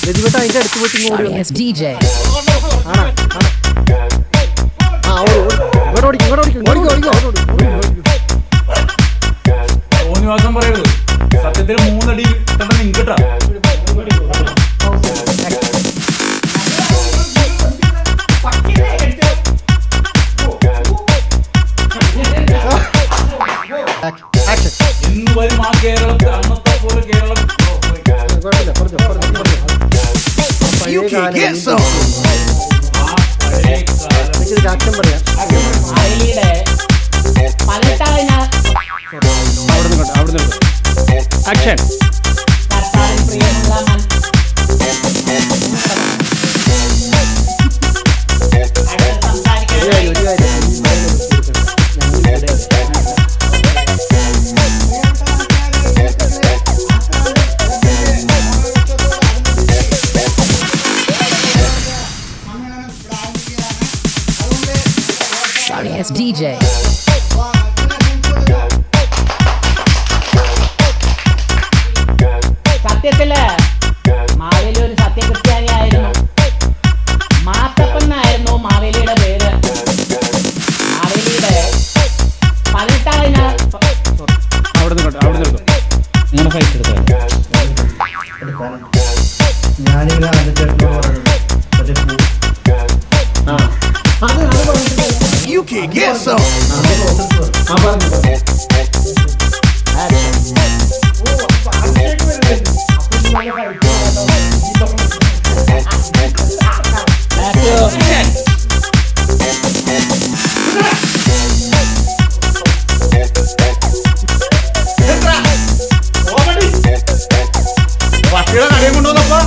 രതിവട്ട അതിന്റെ അടുത്ത് പോയിട്ട് ഇങ്ങോട്ട് DJ. തോന്നിവാസം പറയരുത്. സത്യത്തിൽ 3 അടി തന്നെ നിങ്ങട്ടാ. ഇന്ന് വരും ആ കേരളത്തിൽ അന്നത്തെ പോലെ കേരളം ആക്ഷൻ. DJ. സത്യത്തില് മാവേലി ഒരു സത്യക്രിസ്ത്യാനിയായിരുന്നു. മാത്തപ്പനായിരുന്നു മാവേലിയുടെ പേര്. മാവേലിയുടെ 18 You can get some. പട്ടിയുടെ കടയും കൊണ്ടുവന്നപ്പോ